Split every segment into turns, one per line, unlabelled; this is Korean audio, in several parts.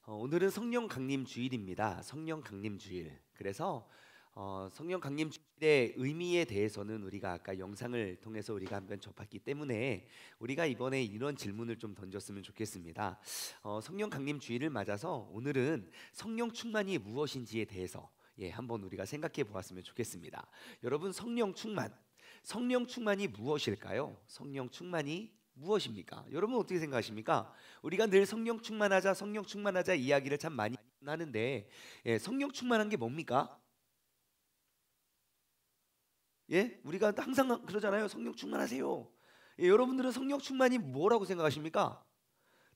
오늘은 성령 강림 주일입니다. 성령 강림 주일. 그래서 성령 강림 주일의 의미에 대해서는 우리가 아까 영상을 통해서 우리가 한번 접했기 때문에 우리가 이번에 이런 질문을 좀 던졌으면 좋겠습니다. 성령 강림 주일을 맞아서 오늘은 성령 충만이 무엇인지에 대해서 한번 우리가 생각해 보았으면 좋겠습니다. 여러분, 성령 충만이 무엇일까요? 성령 충만이 무엇입니까? 여러분 어떻게 생각하십니까? 우리가 늘 성령 충만하자 이야기를 참 많이 하는데 성령 충만한 게 뭡니까? 우리가 항상 그러잖아요. 성령 충만하세요. 여러분들은 성령 충만이 뭐라고 생각하십니까?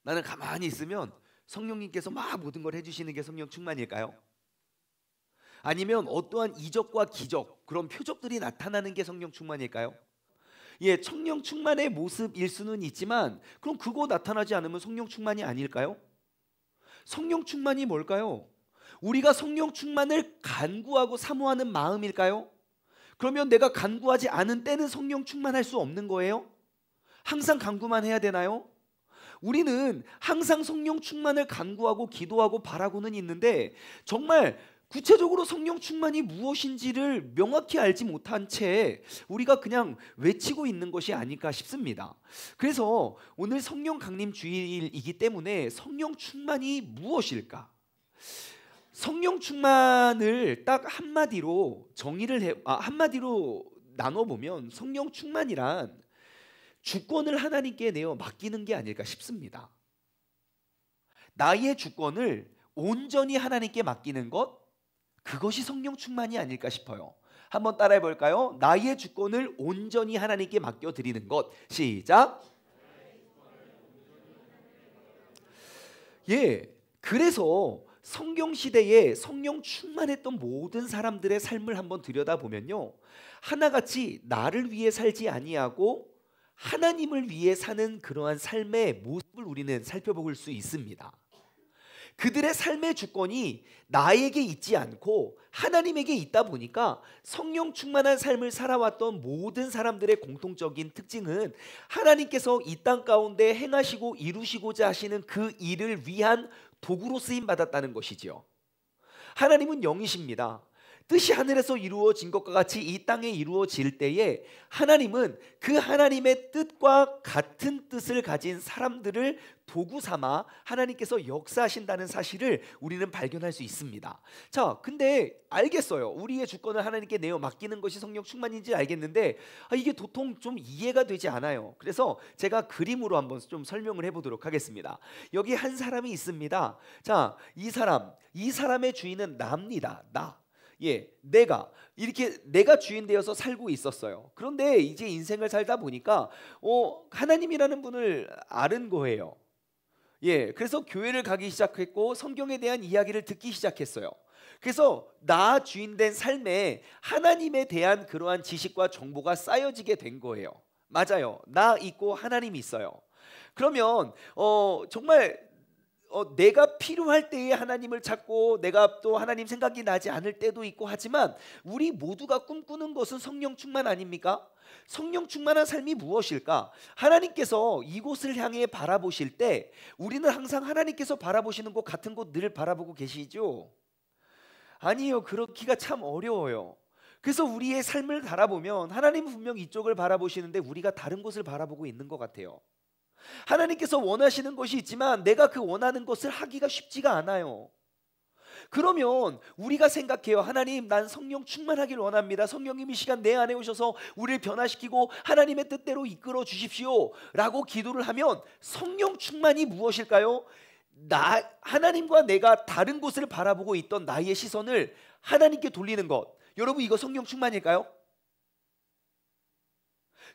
나는 가만히 있으면 성령님께서 막 모든 걸 해주시는 게 성령 충만일까요? 아니면 어떠한 이적과 기적, 그런 표적들이 나타나는 게 성령 충만일까요? 성령 충만의 모습일 수는 있지만 그럼 그거 나타나지 않으면 성령 충만이 아닐까요? 성령 충만이 뭘까요? 우리가 성령 충만을 간구하고 사모하는 마음일까요? 그러면 내가 간구하지 않은 때는 성령 충만할 수 없는 거예요? 항상 간구만 해야 되나요? 우리는 항상 성령 충만을 간구하고 기도하고 바라고는 있는데 정말 구체적으로 성령 충만이 무엇인지를 명확히 알지 못한 채 우리가 그냥 외치고 있는 것이 아닐까 싶습니다. 그래서 오늘 성령 강림 주일이기 때문에 성령 충만이 무엇일까? 성령 충만을 딱 한마디로 한마디로 나눠보면 성령 충만이란 주권을 하나님께 내어 맡기는 게 아닐까 싶습니다. 나의 주권을 온전히 하나님께 맡기는 것, 그것이 성령 충만이 아닐까 싶어요. 한번 따라해 볼까요? 나의 주권을 온전히 하나님께 맡겨드리는 것. 시작. 그래서 성경 시대에 성령 충만했던 모든 사람들의 삶을 한번 들여다보면요, 하나같이 나를 위해 살지 아니하고 하나님을 위해 사는 그러한 삶의 모습을 우리는 살펴볼 수 있습니다. 그들의 삶의 주권이 나에게 있지 않고 하나님에게 있다 보니까 성령 충만한 삶을 살아왔던 모든 사람들의 공통적인 특징은 하나님께서 이 땅 가운데 행하시고 이루시고자 하시는 그 일을 위한 도구로 쓰임 받았다는 것이지요. 하나님은 영이십니다. 뜻이 하늘에서 이루어진 것과 같이 이 땅에 이루어질 때에 하나님은 그 하나님의 뜻과 같은 뜻을 가진 사람들을 도구 삼아 하나님께서 역사하신다는 사실을 우리는 발견할 수 있습니다. 자, 근데 알겠어요. 우리의 주권을 하나님께 내어 맡기는 것이 성령 충만인지 알겠는데 이게 도통 좀 이해가 되지 않아요. 그래서 제가 그림으로 한번 좀 설명을 해보도록 하겠습니다. 여기 한 사람이 있습니다. 자, 이 사람의 주인은 나입니다. 내가 주인 되어서 살고 있었어요. 그런데 이제 인생을 살다 보니까 하나님이라는 분을 아는 거예요. 그래서 교회를 가기 시작했고 성경에 대한 이야기를 듣기 시작했어요. 그래서 나 주인 된 삶에 하나님에 대한 그러한 지식과 정보가 쌓여지게 된 거예요. 맞아요. 나 있고 하나님이 있어요. 그러면 정말 내가 필요할 때에 하나님을 찾고 내가 또 하나님 생각이 나지 않을 때도 있고 하지만 우리 모두가 꿈꾸는 것은 성령 충만 아닙니까? 성령 충만한 삶이 무엇일까? 하나님께서 이곳을 향해 바라보실 때 우리는 항상 하나님께서 바라보시는 곳 같은 곳 늘 바라보고 계시죠? 아니에요. 그렇기가 참 어려워요. 그래서 우리의 삶을 바라보면 하나님은 분명 이쪽을 바라보시는데 우리가 다른 곳을 바라보고 있는 것 같아요. 하나님께서 원하시는 것이 있지만 내가 그 원하는 것을 하기가 쉽지가 않아요. 그러면 우리가 생각해요. 하나님, 난 성령 충만하길 원합니다. 성령님 이 시간 내 안에 오셔서 우리를 변화시키고 하나님의 뜻대로 이끌어 주십시오 라고 기도를 하면 성령 충만이 무엇일까요? 하나님과 내가 다른 곳을 바라보고 있던 나의 시선을 하나님께 돌리는 것. 여러분, 이거 성령 충만일까요?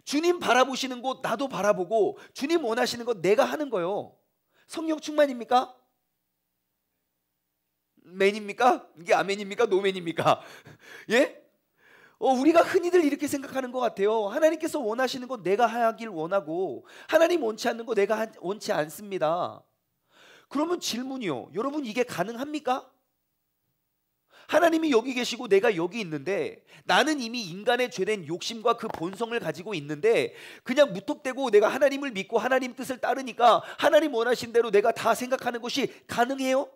주님 바라보시는 곳 나도 바라보고 주님 원하시는 것 내가 하는 거요. 성령 충만입니까? 맨입니까? 이게 아멘입니까? 노맨입니까? 우리가 흔히들 이렇게 생각하는 것 같아요. 하나님께서 원하시는 것 내가 하길 원하고 하나님 원치 않는 거 내가 원치 않습니다. 그러면 질문이요. 여러분, 이게 가능합니까? 하나님이 여기 계시고 내가 여기 있는데 나는 이미 인간의 죄된 욕심과 그 본성을 가지고 있는데 그냥 무턱대고 내가 하나님을 믿고 하나님 뜻을 따르니까 하나님 원하신 대로 내가 다 생각하는 것이 가능해요?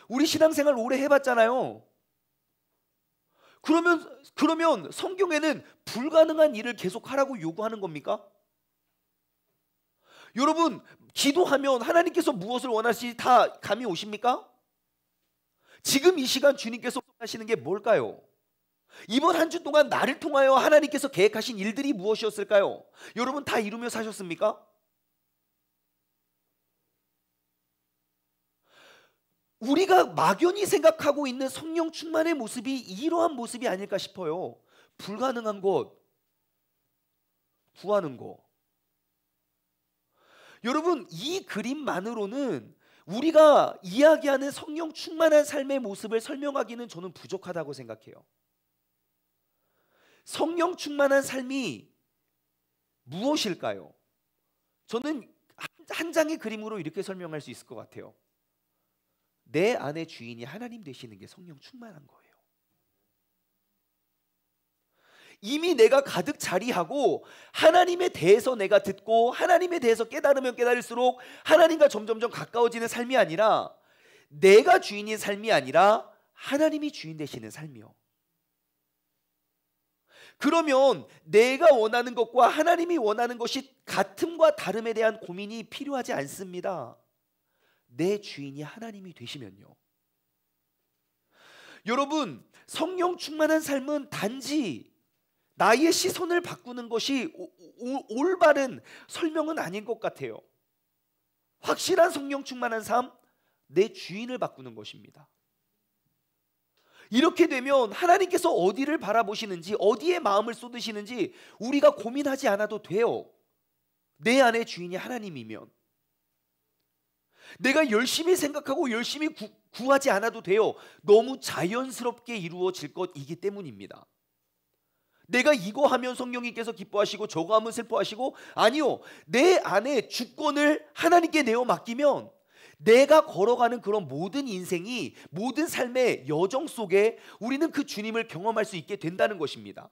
우리 신앙생활 오래 해봤잖아요. 그러면 성경에는 불가능한 일을 계속 하라고 요구하는 겁니까? 여러분, 기도하면 하나님께서 무엇을 원하시는지 다 감이 오십니까? 지금 이 시간 주님께서 하시는 게 뭘까요? 이번 한 주 동안 나를 통하여 하나님께서 계획하신 일들이 무엇이었을까요? 여러분 다 이루며 사셨습니까? 우리가 막연히 생각하고 있는 성령 충만의 모습이 이러한 모습이 아닐까 싶어요. 불가능한 것, 구하는 거. 여러분, 이 그림만으로는 우리가 이야기하는 성령 충만한 삶의 모습을 설명하기는 저는 부족하다고 생각해요. 성령 충만한 삶이 무엇일까요? 저는 한 장의 그림으로 이렇게 설명할 수 있을 것 같아요. 내 안의 주인이 하나님 되시는 게 성령 충만한 거예요. 이미 내가 가득 자리하고 하나님에 대해서 내가 듣고 하나님에 대해서 깨달으면 깨달을수록 하나님과 점점점 가까워지는 삶이 아니라 내가 주인인 삶이 아니라 하나님이 주인 되시는 삶이요. 그러면 내가 원하는 것과 하나님이 원하는 것이 같음과 다름에 대한 고민이 필요하지 않습니다. 내 주인이 하나님이 되시면요. 여러분, 성령 충만한 삶은 단지 나의 시선을 바꾸는 것이 올바른 설명은 아닌 것 같아요. 확실한 성령 충만한 삶, 내 주인을 바꾸는 것입니다. 이렇게 되면 하나님께서 어디를 바라보시는지, 어디에 마음을 쏟으시는지 우리가 고민하지 않아도 돼요. 내 안의 주인이 하나님이면. 내가 열심히 생각하고 열심히 구하지 않아도 돼요. 너무 자연스럽게 이루어질 것이기 때문입니다. 내가 이거 하면 성령님께서 기뻐하시고 저거 하면 슬퍼하시고, 아니요, 내 안에 주권을 하나님께 내어 맡기면 내가 걸어가는 그런 모든 인생이, 모든 삶의 여정 속에 우리는 그 주님을 경험할 수 있게 된다는 것입니다.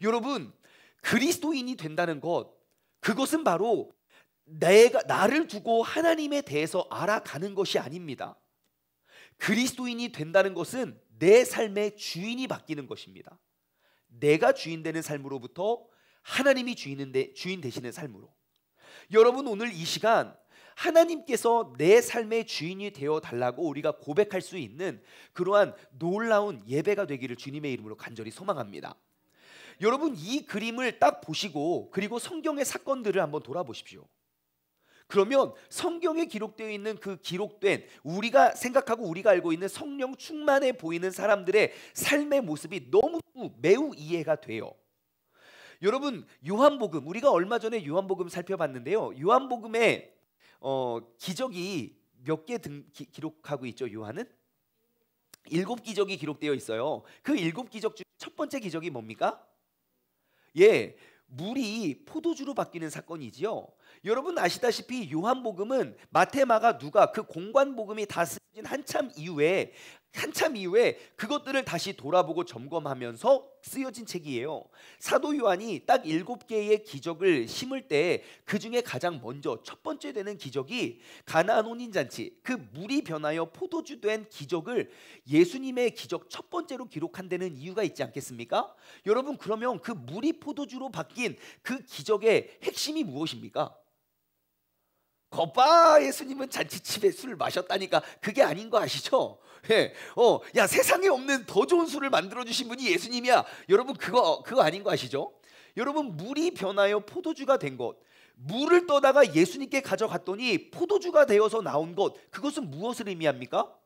여러분, 그리스도인이 된다는 것, 그것은 바로 나를 두고 하나님에 대해서 알아가는 것이 아닙니다. 그리스도인이 된다는 것은 내 삶의 주인이 바뀌는 것입니다. 내가 주인 되는 삶으로부터 하나님이 주인 되시는 삶으로. 여러분, 오늘 이 시간 하나님께서 내 삶의 주인이 되어 달라고 우리가 고백할 수 있는 그러한 놀라운 예배가 되기를 주님의 이름으로 간절히 소망합니다. 여러분, 이 그림을 딱 보시고 그리고 성경의 사건들을 한번 돌아보십시오. 그러면 성경에 기록되어 있는 그 기록된 우리가 생각하고 우리가 알고 있는 성령 충만해 보이는 사람들의 삶의 모습이 너무 매우 이해가 돼요. 여러분, 요한복음, 우리가 얼마 전에 요한복음 살펴봤는데요. 요한복음에 기적이 몇 개 기록하고 있죠. 요한은 7기적이 기록되어 있어요. 그 7기적 중 첫 번째 기적이 뭡니까? 예, 물이 포도주로 바뀌는 사건이지요. 여러분 아시다시피 요한복음은 마태, 마가, 누가 그 공관복음이 다 쓰여진 한참 이후에 그것들을 다시 돌아보고 점검하면서 쓰여진 책이에요. 사도 요한이 딱 7개의 기적을 심을 때 그 중에 가장 먼저 첫 번째 되는 기적이 가나안 혼인잔치, 그 물이 변하여 포도주 된 기적을 예수님의 기적 첫 번째로 기록한 데는 이유가 있지 않겠습니까? 여러분, 그러면 그 물이 포도주로 바뀐 그 기적의 핵심이 무엇입니까? 거봐, 예수님은 잔치집에 술을 마셨다니까. 그게 아닌 거 아시죠? 예, 야, 세상에 없는 더 좋은 술을 만들어주신 분이 예수님이야. 여러분, 그거 아닌 거 아시죠? 여러분, 물이 변하여 포도주가 된 것, 물을 떠다가 예수님께 가져갔더니 포도주가 되어서 나온 것, 그것은 무엇을 의미합니까?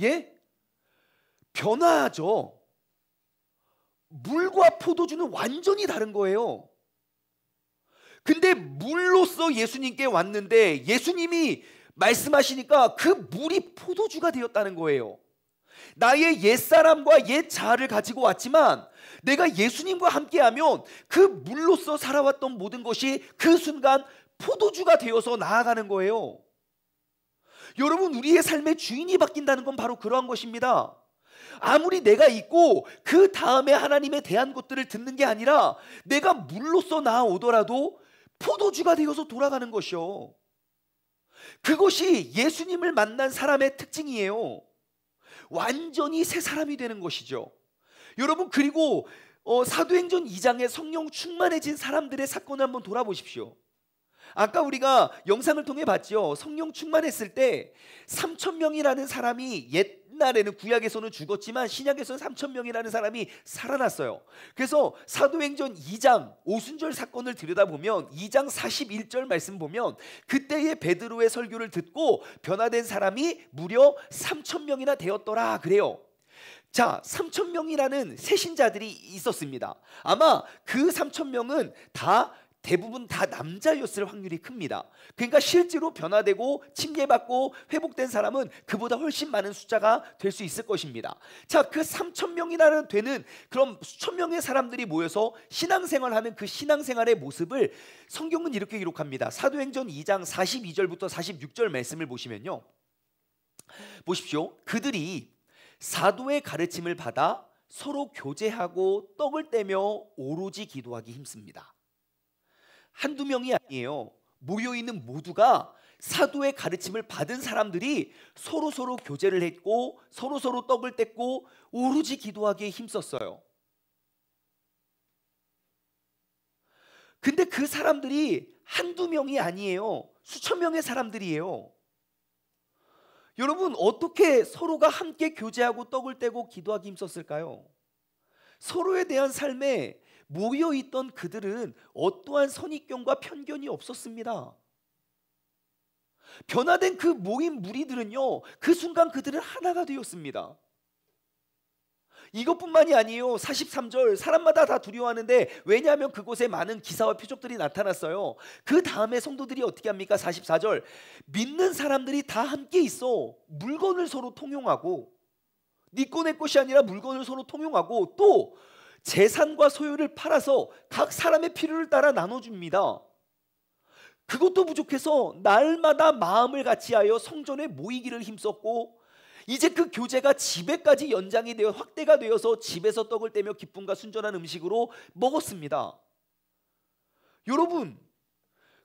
예? 변화하죠. 물과 포도주는 완전히 다른 거예요. 근데 물로서 예수님께 왔는데 예수님이 말씀하시니까 그 물이 포도주가 되었다는 거예요. 나의 옛사람과 옛자아를 가지고 왔지만 내가 예수님과 함께하면 그 물로서 살아왔던 모든 것이 그 순간 포도주가 되어서 나아가는 거예요. 여러분, 우리의 삶의 주인이 바뀐다는 건 바로 그러한 것입니다. 아무리 내가 있고 그 다음에 하나님에 대한 것들을 듣는 게 아니라 내가 물로써 나아오더라도 포도주가 되어서 돌아가는 것이요. 그것이 예수님을 만난 사람의 특징이에요. 완전히 새 사람이 되는 것이죠. 여러분, 그리고 사도행전 2장에 성령 충만해진 사람들의 사건을 한번 돌아보십시오. 아까 우리가 영상을 통해 봤죠. 성령 충만했을 때 3,000명이라는 사람이, 옛날에는 구약에서는 죽었지만 신약에서는 3,000명이라는 사람이 살아났어요. 그래서 사도행전 2장 오순절 사건을 들여다보면 2장 41절 말씀 보면 그때의 베드로의 설교를 듣고 변화된 사람이 무려 3,000명이나 되었더라 그래요. 자, 3,000명이라는 새신자들이 있었습니다. 아마 그 3,000명은 대부분 다 남자였을 확률이 큽니다. 그러니까 실제로 변화되고 침례받고 회복된 사람은 그보다 훨씬 많은 숫자가 될 수 있을 것입니다. 자, 그 3,000명이나 되는 그럼 수천 명의 사람들이 모여서 신앙생활하는 그 신앙생활의 모습을 성경은 이렇게 기록합니다. 사도행전 2장 42절부터 46절 말씀을 보시면요, 보십시오. 그들이 사도의 가르침을 받아 서로 교제하고 떡을 떼며 오로지 기도하기 힘씁니다. 한두 명이 아니에요. 모여있는 모두가 사도의 가르침을 받은 사람들이 서로 교제를 했고 서로 떡을 뗐고 오로지 기도하기에 힘썼어요. 근데 그 사람들이 한두 명이 아니에요. 수천 명의 사람들이에요. 여러분, 어떻게 서로가 함께 교제하고 떡을 떼고 기도하기 힘썼을까요? 서로에 대한 삶에 모여있던 그들은 어떠한 선입견과 편견이 없었습니다. 변화된 그 모인 무리들은요, 그 순간 그들은 하나가 되었습니다. 이것뿐만이 아니에요. 43절, 사람마다 다 두려워하는데, 왜냐하면 그곳에 많은 기사와 표적들이 나타났어요. 그 다음에 성도들이 어떻게 합니까? 44절, 믿는 사람들이 다 함께 있어 물건을 서로 통용하고, 네 거 내 것이 아니라 물건을 서로 통용하고, 또 재산과 소유를 팔아서 각 사람의 필요를 따라 나눠줍니다. 그것도 부족해서 날마다 마음을 같이하여 성전에 모이기를 힘썼고, 이제 그 교제가 집에까지 연장이 되어 확대가 되어서 집에서 떡을 떼며 기쁨과 순전한 음식으로 먹었습니다. 여러분,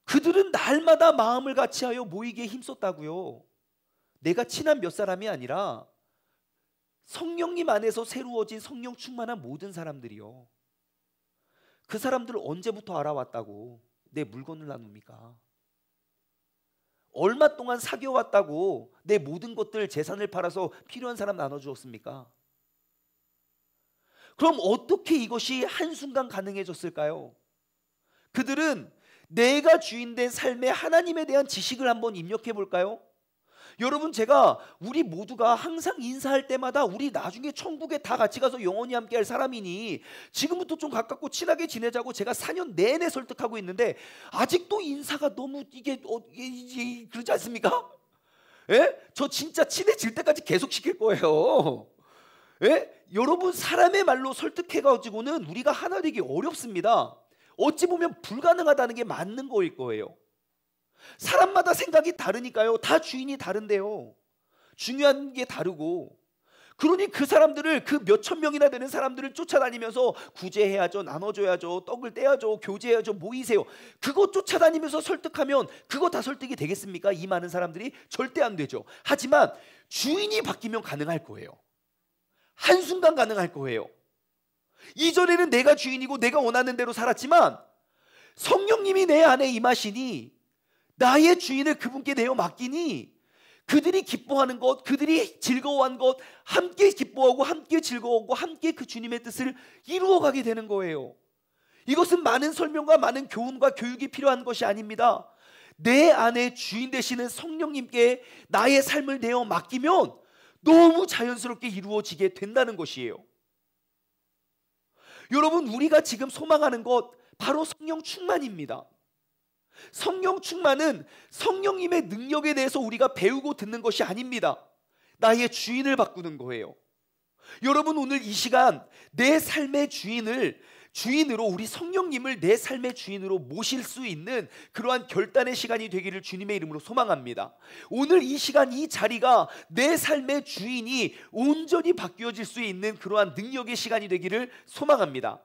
그들은 날마다 마음을 같이하여 모이기에 힘썼다고요. 내가 친한 몇 사람이 아니라 성령님 안에서 새로워진 성령 충만한 모든 사람들이요. 그 사람들을 언제부터 알아왔다고 내 물건을 나눕니까? 얼마 동안 사귀어왔다고 내 모든 것들, 재산을 팔아서 필요한 사람 나눠주었습니까? 그럼 어떻게 이것이 한순간 가능해졌을까요? 그들은 내가 주인된 삶에 하나님에 대한 지식을 한번 입력해 볼까요? 여러분, 우리 모두가 항상 인사할 때마다 우리 나중에 천국에 다 같이 가서 영원히 함께 할 사람이니 지금부터 좀 가깝고 친하게 지내자고 제가 4년 내내 설득하고 있는데 아직도 인사가 너무 이게 그렇지 않습니까? 예? 저 진짜 친해질 때까지 계속 시킬 거예요. 예? 여러분, 사람의 말로 설득해가지고는 우리가 하나 되기 어렵습니다. 어찌 보면 불가능하다는 게 맞는 거일 거예요. 사람마다 생각이 다르니까요. 다 주인이 다른데요. 중요한 게 다르고, 그러니 그 사람들을, 그 몇천 명이나 되는 사람들을 쫓아다니면서 구제해야죠, 나눠줘야죠, 떡을 떼야죠, 교제해야죠, 모이세요. 그거 쫓아다니면서 설득하면 그거 다 설득이 되겠습니까? 이 많은 사람들이 절대 안 되죠. 하지만 주인이 바뀌면 가능할 거예요. 한순간 가능할 거예요. 이전에는 내가 주인이고 내가 원하는 대로 살았지만 성령님이 내 안에 임하시니, 나의 주인을 그분께 내어 맡기니 그들이 기뻐하는 것, 그들이 즐거워한 것, 함께 기뻐하고 함께 즐거워하고 함께 그 주님의 뜻을 이루어가게 되는 거예요. 이것은 많은 설명과 많은 교훈과 교육이 필요한 것이 아닙니다. 내 안에 주인 되시는 성령님께 나의 삶을 내어 맡기면 너무 자연스럽게 이루어지게 된다는 것이에요. 여러분, 우리가 지금 소망하는 것 바로 성령 충만입니다. 성령 충만은 성령님의 능력에 대해서 우리가 배우고 듣는 것이 아닙니다. 나의 주인을 바꾸는 거예요. 여러분, 오늘 이 시간 내 삶의 주인을 주인으로, 우리 성령님을 내 삶의 주인으로 모실 수 있는 그러한 결단의 시간이 되기를 주님의 이름으로 소망합니다. 오늘 이 시간, 이 자리가 내 삶의 주인이 온전히 바뀌어질 수 있는 그러한 능력의 시간이 되기를 소망합니다.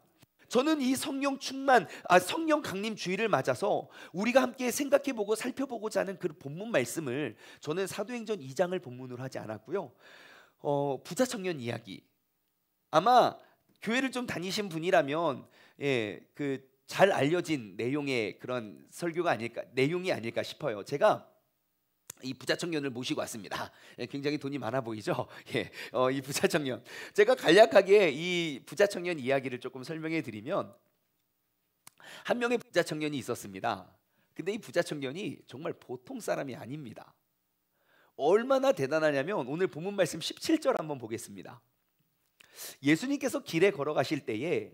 저는 이 성령 충만, 성령 강림 주일을 맞아서 우리가 함께 생각해보고 살펴보고자 하는 그 본문 말씀을, 저는 사도행전 2장을 본문으로 하지 않았고요, 부자 청년 이야기, 아마 교회를 좀 다니신 분이라면 그 잘 알려진 내용의 그런 설교가 아닐까, 내용이 아닐까 싶어요. 제가 이 부자 청년을 모시고 왔습니다. 굉장히 돈이 많아 보이죠? 이 부자 청년, 제가 간략하게 이 부자 청년 이야기를 조금 설명해 드리면, 한 명의 부자 청년이 있었습니다. 근데 이 부자 청년이 정말 보통 사람이 아닙니다. 얼마나 대단하냐면 오늘 본문 말씀 17절 한번 보겠습니다. 예수님께서 길에 걸어가실 때에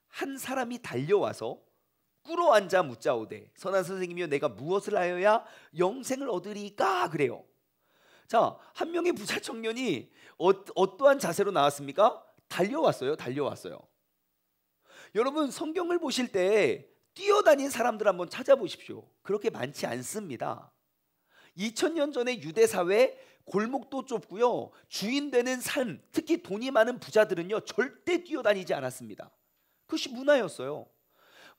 한 사람이 달려와서 꿇어 앉아 묻자오되 선한 선생님이여 내가 무엇을 하여야 영생을 얻으리까 그래요. 자, 한 명의 부자 청년이 어떠한 자세로 나왔습니까? 달려왔어요. 여러분, 성경을 보실 때 뛰어다닌 사람들 한번 찾아보십시오. 그렇게 많지 않습니다. 2000년 전에 유대 사회, 골목도 좁고요, 주인 되는 삶, 특히 돈이 많은 부자들은요 절대 뛰어다니지 않았습니다. 그것이 문화였어요.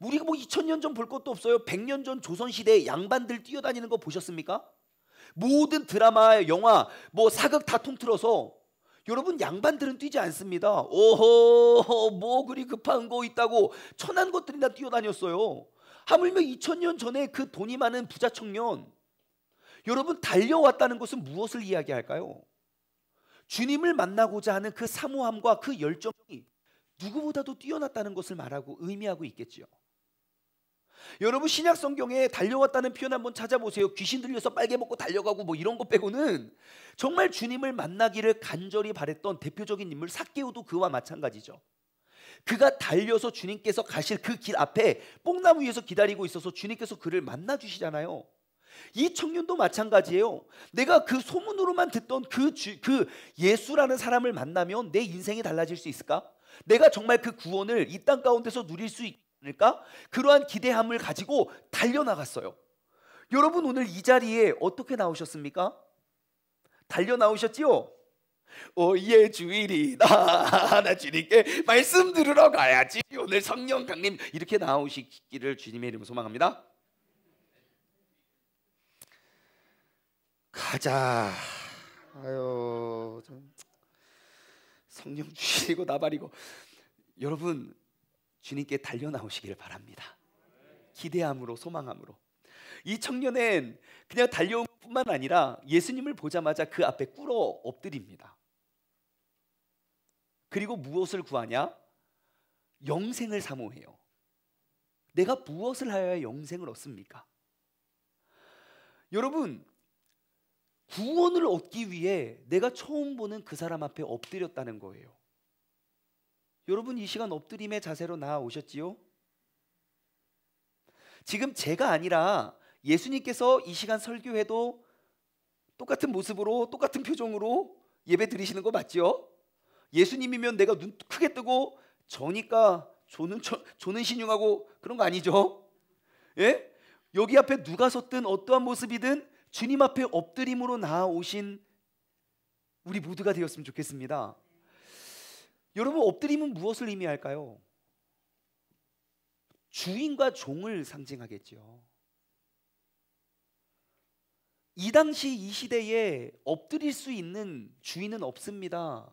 우리가 뭐 2000년 전 볼 것도 없어요. 100년 전 조선시대에 양반들 뛰어다니는 거 보셨습니까? 모든 드라마, 영화, 뭐 사극 다 통틀어서 여러분, 양반들은 뛰지 않습니다. 오호, 뭐 그리 급한 거 있다고 천한 것들이나 뛰어다녔어요. 하물며 2000년 전에 그 돈이 많은 부자 청년, 여러분, 달려왔다는 것은 무엇을 이야기할까요? 주님을 만나고자 하는 그 사모함과 그 열정이 누구보다도 뛰어났다는 것을 말하고 의미하고 있겠지요. 여러분, 신약 성경에 달려왔다는 표현 한번 찾아보세요. 귀신 들려서 빨개 먹고 달려가고 뭐 이런 것 빼고는 정말 주님을 만나기를 간절히 바랬던 대표적인 인물 삭개오도 그와 마찬가지죠. 그가 달려서 주님께서 가실 그 길 앞에 뽕나무 위에서 기다리고 있어서 주님께서 그를 만나 주시잖아요. 이 청년도 마찬가지예요. 내가 그 소문으로만 듣던 그 예수라는 사람을 만나면 내 인생이 달라질 수 있을까? 내가 정말 그 구원을 이 땅 가운데서 누릴 수 있을까? 그러한 기대함을 가지고 달려나갔어요. 여러분, 오늘 이 자리에 어떻게 나오셨습니까? 달려 나오셨지요? 예, 주일이다. 나 주님께 말씀 들으러 가야지. 오늘 성령 강림, 이렇게 나오시기를 주님의 이름으로 소망합니다. 가자. 아유, 성령 주시고 나발이고. 여러분, 주님께 달려 나오시기를 바랍니다. 기대함으로, 소망함으로. 이 청년은 그냥 달려온 뿐만 아니라 예수님을 보자마자 그 앞에 꿇어 엎드립니다. 그리고 무엇을 구하냐? 영생을 사모해요. 내가 무엇을 하여야 영생을 얻습니까? 여러분, 구원을 얻기 위해 내가 처음 보는 그 사람 앞에 엎드렸다는 거예요. 여러분, 이 시간 엎드림의 자세로 나아오셨지요? 지금 제가 아니라 예수님께서 이 시간 설교해도 똑같은 모습으로, 똑같은 표정으로 예배 드리시는 거 맞죠? 예수님이면 내가 눈 크게 뜨고 저니까 조는 신용하고 그런 거 아니죠? 예? 여기 앞에 누가 섰든 어떠한 모습이든 주님 앞에 엎드림으로 나아오신 우리 모두가 되었으면 좋겠습니다. 여러분, 엎드림은 무엇을 의미할까요? 주인과 종을 상징하겠죠. 이 당시 이 시대에 엎드릴 수 있는 주인은 없습니다.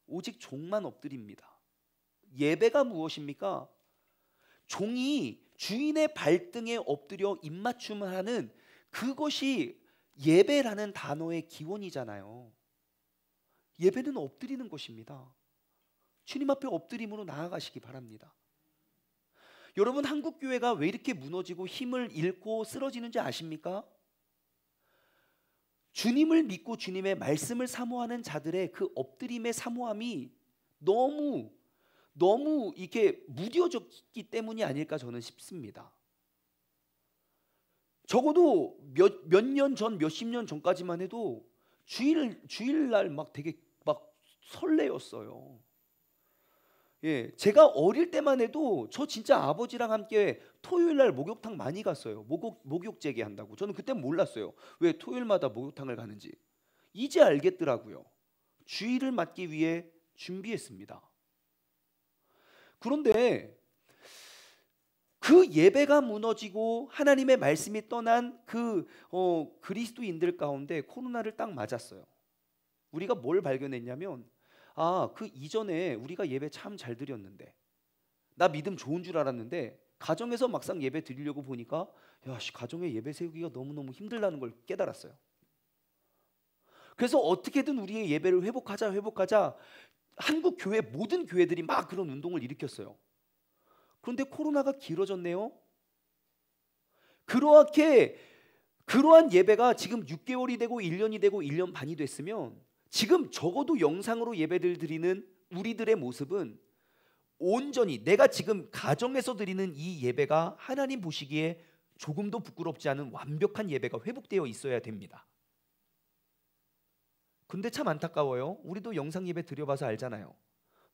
오직 종만 엎드립니다. 예배가 무엇입니까? 종이 주인의 발등에 엎드려 입맞춤을 하는 그것이 예배라는 단어의 기원이잖아요. 예배는 엎드리는 것입니다. 주님 앞에 엎드림으로 나아가시기 바랍니다. 여러분, 한국 교회가 왜 이렇게 무너지고 힘을 잃고 쓰러지는지 아십니까? 주님을 믿고 주님의 말씀을 사모하는 자들의 그 엎드림의 사모함이 너무 이렇게 무뎌졌기 때문이 아닐까 저는 싶습니다. 적어도 몇 년 전, 몇십 년 전까지만 해도 주일날 막 되게 막 설레었어요. 예, 제가 어릴 때만 해도 저 진짜 아버지랑 함께 토요일 날 목욕탕 많이 갔어요. 목욕 재개한다고. 저는 그때 몰랐어요. 왜 토요일마다 목욕탕을 가는지. 이제 알겠더라고요. 주일을 맞기 위해 준비했습니다. 그런데 그 예배가 무너지고 하나님의 말씀이 떠난 그 그리스도인들 가운데 코로나를 딱 맞았어요. 우리가 뭘 발견했냐면 그 이전에 우리가 예배 참 잘 드렸는데 나 믿음 좋은 줄 알았는데 가정에서 막상 예배 드리려고 보니까 가정에 예배 세우기가 너무너무 힘들다는 걸 깨달았어요. 그래서 어떻게든 우리의 예배를 회복하자 한국 교회 모든 교회들이 막 그런 운동을 일으켰어요. 그런데 코로나가 길어졌네요. 그러한 예배가 지금 6개월이 되고 1년이 되고 1년 반이 됐으면 지금 적어도 영상으로 예배를 드리는 우리들의 모습은 온전히 내가 지금 가정에서 드리는 이 예배가 하나님 보시기에 조금도 부끄럽지 않은 완벽한 예배가 회복되어 있어야 됩니다. 근데 참 안타까워요. 우리도 영상 예배 드려봐서 알잖아요.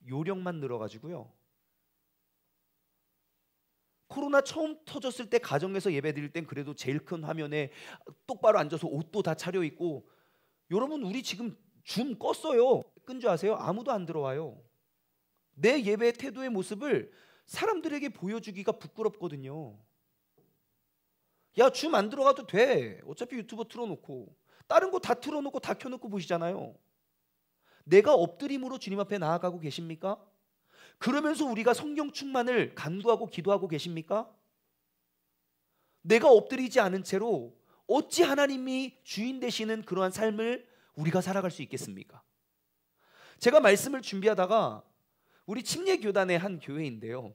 요령만 늘어가지고요. 코로나 처음 터졌을 때 가정에서 예배 드릴 땐 그래도 제일 큰 화면에 똑바로 앉아서 옷도 다 차려입고, 여러분 우리 지금 줌 껐어요. 끈 줄 아세요? 아무도 안 들어와요. 내 예배 태도의 모습을 사람들에게 보여주기가 부끄럽거든요. 야, 줌 안 들어가도 돼. 어차피 유튜브 틀어놓고 다른 거 다 틀어놓고 다 켜놓고 보시잖아요. 내가 엎드림으로 주님 앞에 나아가고 계십니까? 그러면서 우리가 성령 충만을 간구하고 기도하고 계십니까? 내가 엎드리지 않은 채로 어찌 하나님이 주인 되시는 그러한 삶을 우리가 살아갈 수 있겠습니까? 제가 말씀을 준비하다가 우리 침례교단의 한 교회인데요,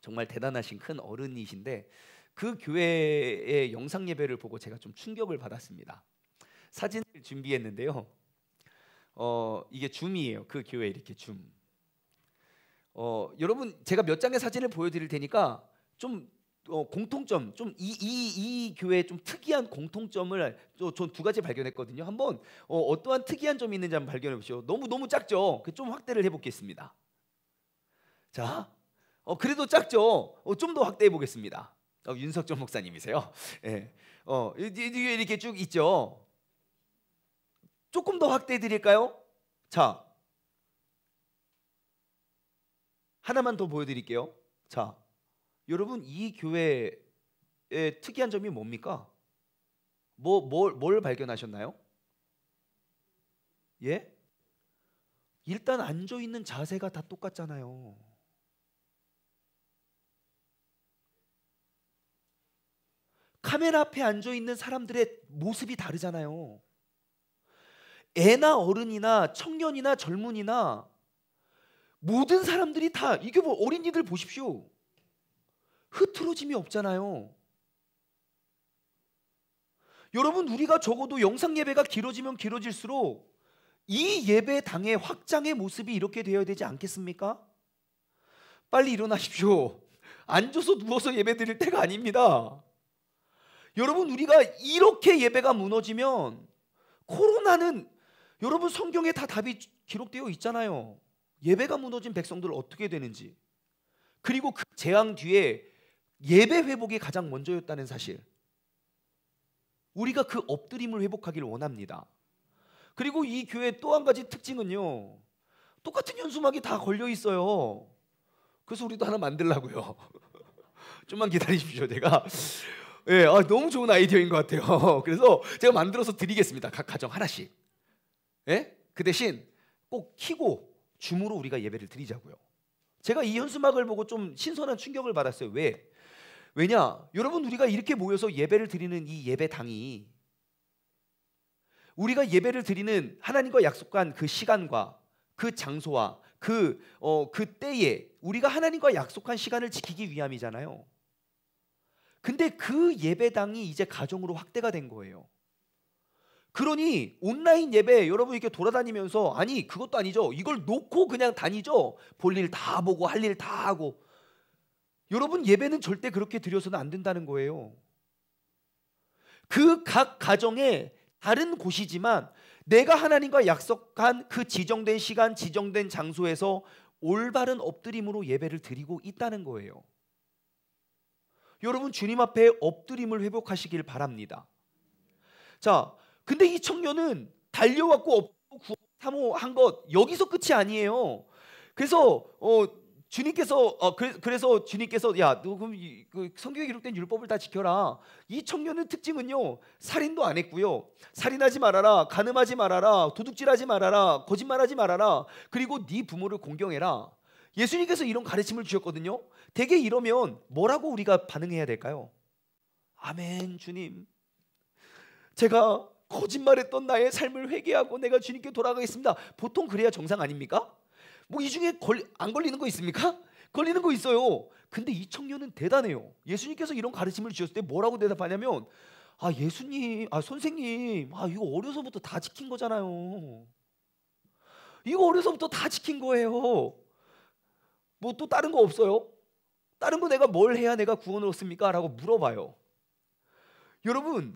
정말 대단하신 큰 어른이신데 그 교회의 영상 예배를 보고 제가 좀 충격을 받았습니다. 사진을 준비했는데요. 이게 줌이에요. 그 교회 이렇게 줌. 여러분 제가 몇 장의 사진을 보여드릴 테니까 좀 공통점, 좀 이 교회의 좀 특이한 공통점을 전 두 가지 발견했거든요. 한번 어떠한 특이한 점이 있는지 한번 발견해 보시죠. 너무 작죠? 좀 확대를 해보겠습니다. 자, 그래도 작죠? 좀 더 확대해 보겠습니다. 윤석철 목사님이세요. 예. 이렇게 쭉 있죠. 조금 더 확대해 드릴까요? 자, 하나만 더 보여드릴게요. 자, 여러분 이 교회의 특이한 점이 뭡니까? 뭘 발견하셨나요? 예? 일단 앉아 있는 자세가 다 똑같잖아요. 카메라 앞에 앉아 있는 사람들의 모습이 다르잖아요. 애나 어른이나 청년이나 젊은이나 모든 사람들이 다, 이게 뭐 어린이들 보십시오. 흐트러짐이 없잖아요. 여러분 우리가 적어도 영상 예배가 길어지면 길어질수록 이 예배당의 확장의 모습이 이렇게 되어야 되지 않겠습니까? 빨리 일어나십시오. 앉아서 누워서 예배 드릴 때가 아닙니다. 여러분 우리가 이렇게 예배가 무너지면 코로나는, 여러분 성경에 다 답이 기록되어 있잖아요. 예배가 무너진 백성들 어떻게 되는지, 그리고 그 재앙 뒤에 예배 회복이 가장 먼저였다는 사실, 우리가 그 엎드림을 회복하기를 원합니다. 그리고 이 교회 또 한 가지 특징은요, 똑같은 현수막이 다 걸려 있어요. 그래서 우리도 하나 만들려고요. 좀만 기다리십시오. 제가 너무 좋은 아이디어인 것 같아요. 그래서 제가 만들어서 드리겠습니다. 각 가정 하나씩. 그 대신 꼭 켜고 줌으로 우리가 예배를 드리자고요. 제가 이 현수막을 보고 좀 신선한 충격을 받았어요. 왜냐? 여러분 우리가 이렇게 모여서 예배를 드리는 이 예배당이, 우리가 예배를 드리는 하나님과 약속한 그 시간과 그 장소와 그 때에 우리가 하나님과 약속한 시간을 지키기 위함이잖아요. 근데 그 예배당이 이제 가정으로 확대가 된 거예요. 그러니 온라인 예배 여러분 이렇게 돌아다니면서, 아니 그것도 아니죠, 이걸 놓고 그냥 다니죠. 볼 일 다 보고 할 일 다 하고. 여러분 예배는 절대 그렇게 드려서는 안 된다는 거예요. 그 각 가정에 다른 곳이지만 내가 하나님과 약속한 그 지정된 시간, 지정된 장소에서 올바른 엎드림으로 예배를 드리고 있다는 거예요. 여러분, 주님 앞에 엎드림을 회복하시길 바랍니다. 자, 근데 이 청년은 달려왔고 엎드리고 구원 사모한 것 여기서 끝이 아니에요. 그래서 그래서 주님께서 야, 너 그럼 그 성경에 기록된 율법을 다 지켜라. 이 청년의 특징은요, 살인도 안 했고요, 살인하지 말아라, 간음하지 말아라, 도둑질하지 말아라, 거짓말하지 말아라, 그리고 네 부모를 공경해라. 예수님께서 이런 가르침을 주셨거든요. 대개 이러면 뭐라고 우리가 반응해야 될까요? 아멘, 주님, 제가 거짓말했던 나의 삶을 회개하고 내가 주님께 돌아가겠습니다. 보통 그래야 정상 아닙니까? 뭐 이 중에 안 걸리는 거 있습니까? 걸리는 거 있어요. 근데 이 청년은 대단해요. 예수님께서 이런 가르침을 주셨을 때 뭐라고 대답하냐면, 아, 예수님, 아, 선생님, 아, 이거 어려서부터 다 지킨 거잖아요. 이거 어려서부터 다 지킨 거예요. 뭐 또 다른 거 없어요? 다른 거 내가 뭘 해야 내가 구원을 얻습니까? 라고 물어봐요. 여러분,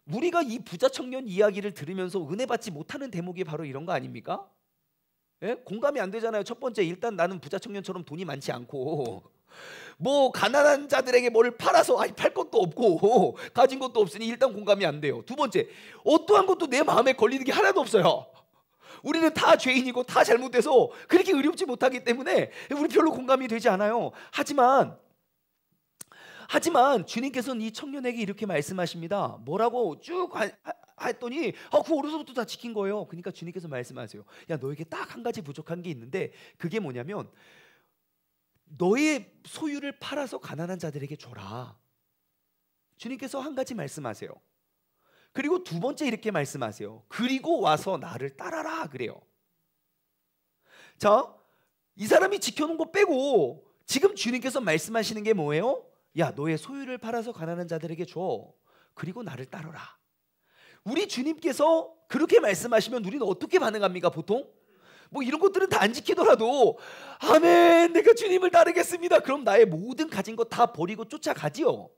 우리가 이 부자 청년 이야기를 들으면서 은혜 받지 못하는 대목이 바로 이런 거 아닙니까? 예? 공감이 안 되잖아요. 첫 번째, 일단 나는 부자 청년처럼 돈이 많지 않고 뭐 가난한 자들에게 뭘 팔아서 팔 것도 없고 가진 것도 없으니 일단 공감이 안 돼요. 두 번째, 어떠한 것도 내 마음에 걸리는 게 하나도 없어요. 우리는 다 죄인이고 다 잘못돼서 그렇게 의롭지 못하기 때문에 우리 별로 공감이 되지 않아요. 하지만 주님께서는 이 청년에게 이렇게 말씀하십니다. 뭐라고 쭉 했더니 그 어려서부터 다 지킨 거예요. 그러니까 주님께서 말씀하세요. 야, 너에게 딱 한 가지 부족한 게 있는데 그게 뭐냐면 너의 소유를 팔아서 가난한 자들에게 줘라. 주님께서 한 가지 말씀하세요. 그리고 두 번째 이렇게 말씀하세요. 그리고 와서 나를 따라라 그래요. 자, 이 사람이 지켜놓은 거 빼고 지금 주님께서 말씀하시는 게 뭐예요? 야, 너의 소유를 팔아서 가난한 자들에게 줘. 그리고 나를 따르라. 우리 주님께서 그렇게 말씀하시면 우리는 어떻게 반응합니까? 보통 뭐 이런 것들은 다 안 지키더라도 아멘, 내가 주님을 따르겠습니다. 그럼 나의 모든 가진 거 다 버리고 쫓아가지요.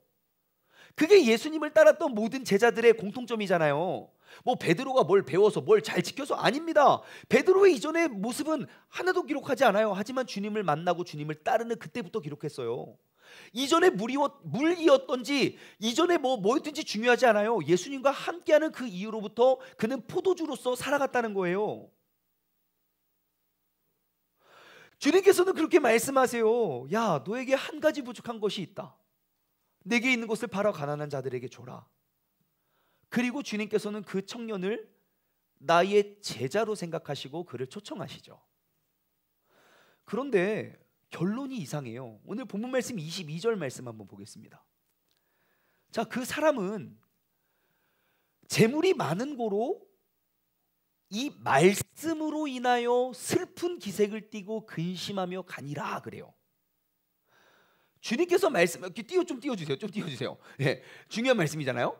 그게 예수님을 따랐던 모든 제자들의 공통점이잖아요. 뭐 베드로가 뭘 배워서 뭘 잘 지켜서 아닙니다. 베드로의 이전의 모습은 하나도 기록하지 않아요. 하지만 주님을 만나고 주님을 따르는 그때부터 기록했어요. 이전에 물이었던지 이전에 뭐였든지 중요하지 않아요. 예수님과 함께하는 그 이후로부터 그는 포도주로서 살아갔다는 거예요. 주님께서는 그렇게 말씀하세요. 야, 너에게 한 가지 부족한 것이 있다. 내게 있는 것을 팔아 가난한 자들에게 줘라. 그리고 주님께서는 그 청년을 나의 제자로 생각하시고 그를 초청하시죠. 그런데 결론이 이상해요. 오늘 본문 말씀 22절 말씀 한번 보겠습니다. 자, 그 사람은 재물이 많은 고로 이 말씀으로 인하여 슬픈 기색을 띠고 근심하며 가니라 그래요. 주님께서 좀 띄워주세요. 예, 중요한 말씀이잖아요.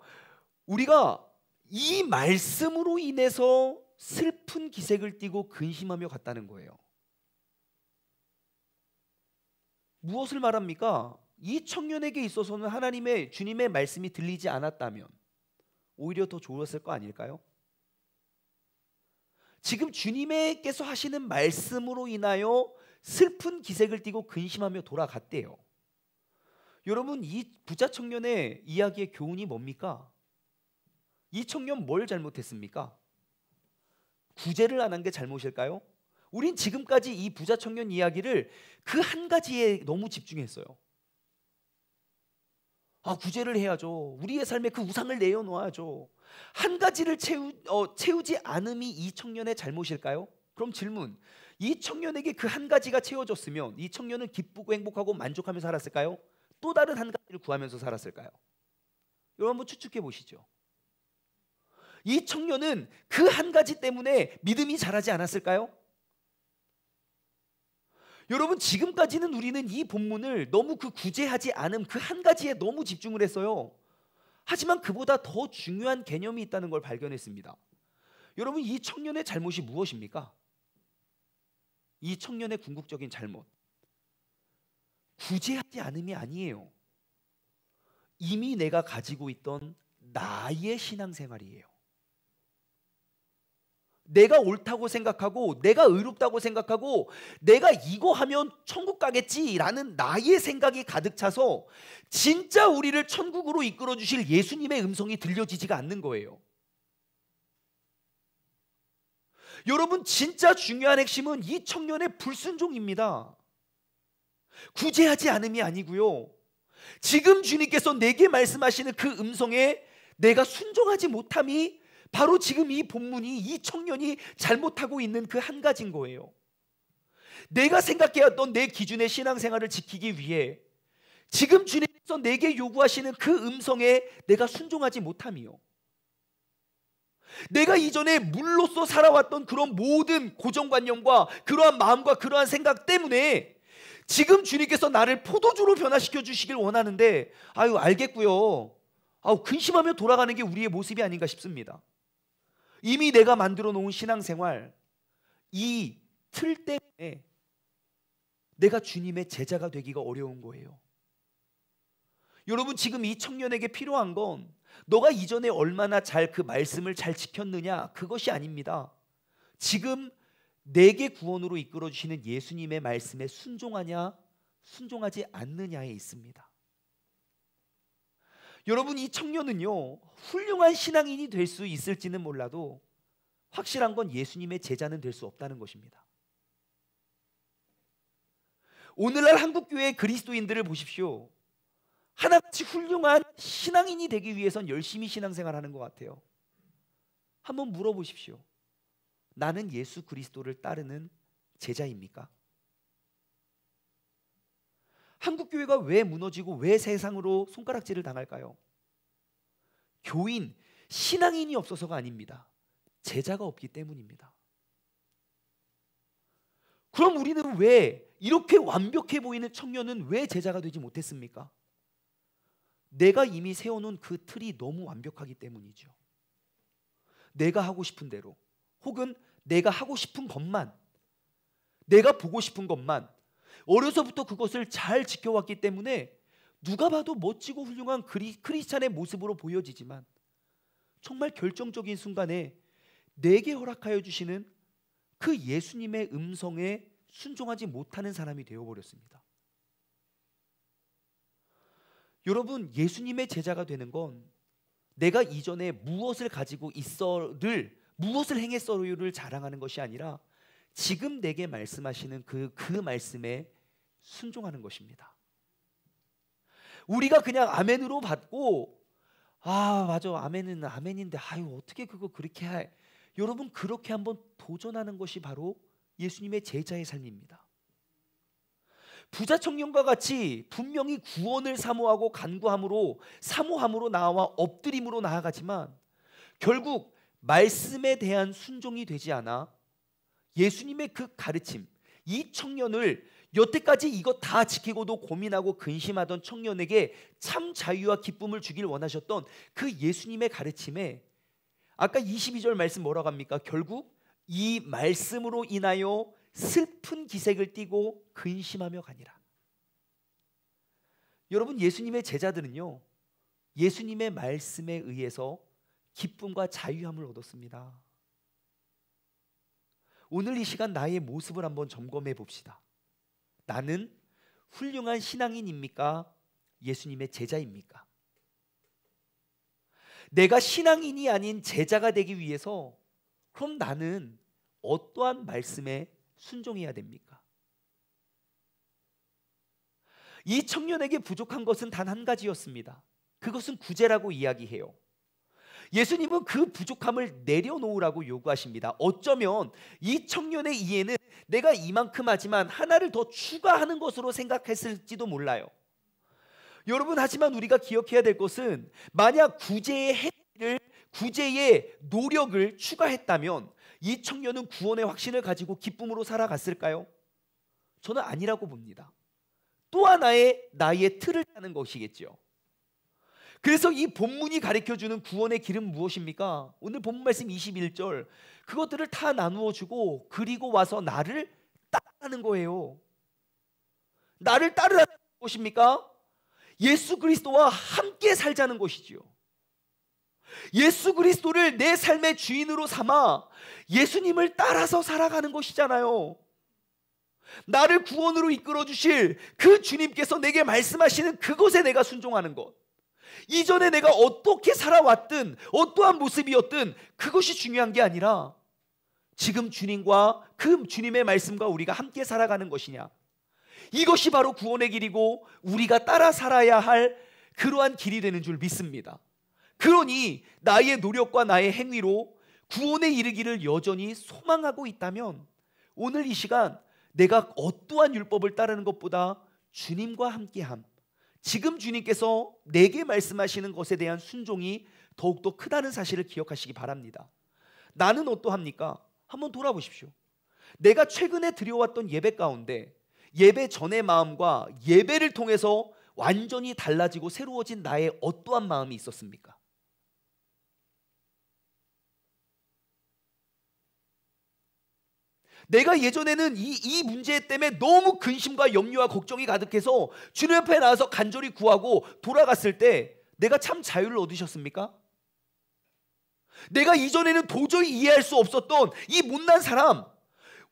우리가 이 말씀으로 인해서 슬픈 기색을 띠고 근심하며 갔다는 거예요. 무엇을 말합니까? 이 청년에게 있어서는 주님의 말씀이 들리지 않았다면 오히려 더 좋았을 거 아닐까요? 지금 주님께서 하시는 말씀으로 인하여 슬픈 기색을 띠고 근심하며 돌아갔대요. 여러분, 이 부자 청년의 이야기의 교훈이 뭡니까? 이 청년 뭘 잘못했습니까? 구제를 안 한 게 잘못일까요? 우린 지금까지 이 부자 청년 이야기를 그 한 가지에 너무 집중했어요. 구제를 해야죠. 우리의 삶에 그 우상을 내어놓아야죠. 한 가지를 채우지 않음이 이 청년의 잘못일까요? 그럼 질문, 이 청년에게 그 한 가지가 채워졌으면 이 청년은 기쁘고 행복하고 만족하며 살았을까요? 또 다른 한 가지를 구하면서 살았을까요? 여러분 한번 추측해 보시죠. 이 청년은 그 한 가지 때문에 믿음이 자라지 않았을까요? 여러분, 지금까지는 우리는 이 본문을 너무 그 구제하지 않음 그 한 가지에 너무 집중을 했어요. 하지만 그보다 더 중요한 개념이 있다는 걸 발견했습니다. 여러분, 이 청년의 잘못이 무엇입니까? 이 청년의 궁극적인 잘못, 구제하지 않음이 아니에요. 이미 내가 가지고 있던 나의 신앙생활이에요. 내가 옳다고 생각하고 내가 의롭다고 생각하고 내가 이거 하면 천국 가겠지라는 나의 생각이 가득 차서 진짜 우리를 천국으로 이끌어 주실 예수님의 음성이 들려지지가 않는 거예요. 여러분, 진짜 중요한 핵심은 이 청년의 불순종입니다. 구제하지 않음이 아니고요, 지금 주님께서 내게 말씀하시는 그 음성에 내가 순종하지 못함이 바로 지금 이 본문이 이 청년이 잘못하고 있는 그 한 가지인 거예요. 내가 생각해왔던 내 기준의 신앙생활을 지키기 위해 지금 주님께서 내게 요구하시는 그 음성에 내가 순종하지 못함이요, 내가 이전에 물로서 살아왔던 그런 모든 고정관념과 그러한 마음과 그러한 생각 때문에 지금 주님께서 나를 포도주로 변화시켜 주시길 원하는데, 아유 알겠고요, 근심하며 돌아가는 게 우리의 모습이 아닌가 싶습니다. 이미 내가 만들어 놓은 신앙생활, 이 틀 때문에 내가 주님의 제자가 되기가 어려운 거예요. 여러분, 지금 이 청년에게 필요한 건 너가 이전에 얼마나 잘 그 말씀을 잘 지켰느냐, 그것이 아닙니다. 지금 내게 구원으로 이끌어 주시는 예수님의 말씀에 순종하냐 순종하지 않느냐에 있습니다. 여러분, 이 청년은요, 훌륭한 신앙인이 될 수 있을지는 몰라도 확실한 건 예수님의 제자는 될 수 없다는 것입니다. 오늘날 한국교회 그리스도인들을 보십시오. 하나같이 훌륭한 신앙인이 되기 위해선 열심히 신앙생활하는 것 같아요. 한번 물어보십시오. 나는 예수 그리스도를 따르는 제자입니까? 한국교회가 왜 무너지고 왜 세상으로 손가락질을 당할까요? 교인, 신앙인이 없어서가 아닙니다. 제자가 없기 때문입니다. 그럼 우리는 왜 이렇게 완벽해 보이는 청년은 왜 제자가 되지 못했습니까? 내가 이미 세워놓은 그 틀이 너무 완벽하기 때문이죠. 내가 하고 싶은 대로, 혹은 내가 하고 싶은 것만, 내가 보고 싶은 것만, 어려서부터 그것을 잘 지켜왔기 때문에 누가 봐도 멋지고 훌륭한 크리스찬의 모습으로 보여지지만 정말 결정적인 순간에 내게 허락하여 주시는 그 예수님의 음성에 순종하지 못하는 사람이 되어버렸습니다. 여러분, 예수님의 제자가 되는 건 내가 이전에 무엇을 가지고 있어를, 무엇을 행했어를 자랑하는 것이 아니라 지금 내게 말씀하시는 그 말씀에 순종하는 것입니다. 우리가 그냥 아멘으로 받고, 맞아, 아멘은 아멘인데 아유 어떻게 그거 그렇게 해. 여러분, 그렇게 한번 도전하는 것이 바로 예수님의 제자의 삶입니다. 부자 청년과 같이 분명히 구원을 사모하고 사모함으로 나와 엎드림으로 나아가지만 결국 말씀에 대한 순종이 되지 않아 예수님의 그 가르침, 이 청년을 여태까지 이것 다 지키고도 고민하고 근심하던 청년에게 참 자유와 기쁨을 주길 원하셨던 그 예수님의 가르침에 아까 22절 말씀 뭐라고 합니까? 결국 이 말씀으로 인하여 슬픈 기색을 띠고 근심하며 가니라. 여러분, 예수님의 제자들은요, 예수님의 말씀에 의해서 기쁨과 자유함을 얻었습니다. 오늘 이 시간 나의 모습을 한번 점검해 봅시다. 나는 훌륭한 신앙인입니까? 예수님의 제자입니까? 내가 신앙인이 아닌 제자가 되기 위해서 그럼 나는 어떠한 말씀에 순종해야 됩니까? 이 청년에게 부족한 것은 단 한 가지였습니다. 그것은 구제라고 이야기해요. 예수님은 그 부족함을 내려놓으라고 요구하십니다. 어쩌면 이 청년의 이해는 내가 이만큼 하지만 하나를 더 추가하는 것으로 생각했을지도 몰라요. 여러분, 하지만 우리가 기억해야 될 것은 만약 구제의 노력을 추가했다면 이 청년은 구원의 확신을 가지고 기쁨으로 살아갔을까요? 저는 아니라고 봅니다. 또 하나의 나의 틀을 타는 것이겠죠. 그래서 이 본문이 가르쳐주는 구원의 길은 무엇입니까? 오늘 본문 말씀 21절, 그것들을 다 나누어 주고 그리고 와서 나를 따르는 거예요. 나를 따르라는 것입니까? 예수 그리스도와 함께 살자는 것이지요. 예수 그리스도를 내 삶의 주인으로 삼아 예수님을 따라서 살아가는 것이잖아요. 나를 구원으로 이끌어 주실 그 주님께서 내게 말씀하시는 그것에 내가 순종하는 것. 이전에 내가 어떻게 살아왔든 어떠한 모습이었든 그것이 중요한 게 아니라 지금 주님과 그 주님의 말씀과 우리가 함께 살아가는 것이냐, 이것이 바로 구원의 길이고 우리가 따라 살아야 할 그러한 길이 되는 줄 믿습니다. 그러니 나의 노력과 나의 행위로 구원에 이르기를 여전히 소망하고 있다면 오늘 이 시간 내가 어떠한 율법을 따르는 것보다 주님과 함께함, 지금 주님께서 내게 말씀하시는 것에 대한 순종이 더욱더 크다는 사실을 기억하시기 바랍니다. 나는 어떠합니까? 한번 돌아보십시오. 내가 최근에 드려왔던 예배 가운데 예배 전의 마음과 예배를 통해서 완전히 달라지고 새로워진 나의 어떠한 마음이 있었습니까? 내가 예전에는 이 문제 때문에 너무 근심과 염려와 걱정이 가득해서 주님 앞에 나와서 간절히 구하고 돌아갔을 때 내가 참 자유를 얻으셨습니까? 내가 이전에는 도저히 이해할 수 없었던 이 못난 사람,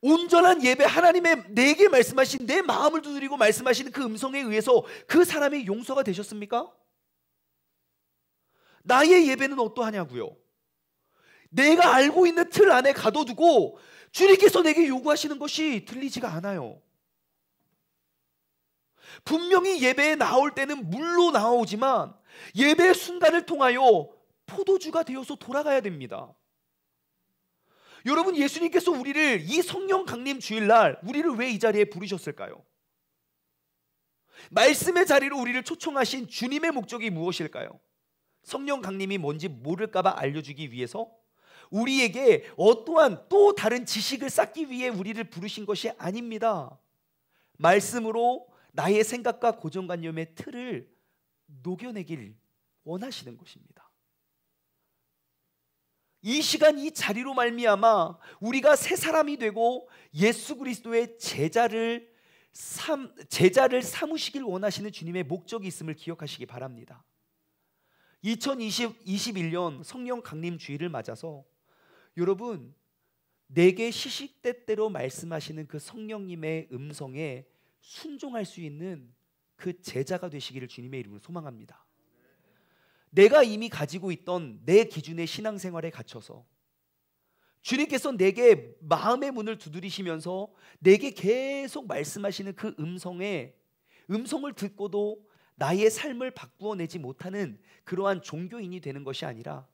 온전한 예배, 하나님의 내게 말씀하신, 내 마음을 두드리고 말씀하시는 그 음성에 의해서 그 사람의 용서가 되셨습니까? 나의 예배는 어떠하냐고요? 내가 알고 있는 틀 안에 가둬두고 주님께서 내게 요구하시는 것이 들리지가 않아요. 분명히 예배에 나올 때는 물로 나오지만 예배의 순간을 통하여 포도주가 되어서 돌아가야 됩니다. 여러분, 예수님께서 우리를 이 성령 강림 주일날 우리를 왜 이 자리에 부르셨을까요? 말씀의 자리로 우리를 초청하신 주님의 목적이 무엇일까요? 성령 강림이 뭔지 모를까봐 알려주기 위해서, 우리에게 어떠한 또 다른 지식을 쌓기 위해 우리를 부르신 것이 아닙니다. 말씀으로 나의 생각과 고정관념의 틀을 녹여내길 원하시는 것입니다. 이 시간 이 자리로 말미암아 우리가 새 사람이 되고 예수 그리스도의 제자를 삼으시길 원하시는 주님의 목적이 있음을 기억하시기 바랍니다. 2021년 성령 강림 주일을 맞아서 여러분, 내게 시시때때로 말씀하시는 그 성령님의 음성에 순종할 수 있는 그 제자가 되시기를 주님의 이름으로 소망합니다. 내가 이미 가지고 있던 내 기준의 신앙생활에 갇혀서 주님께서 내게 마음의 문을 두드리시면서 내게 계속 말씀하시는 그 음성을 듣고도 나의 삶을 바꾸어내지 못하는 그러한 종교인이 되는 것이 아니라,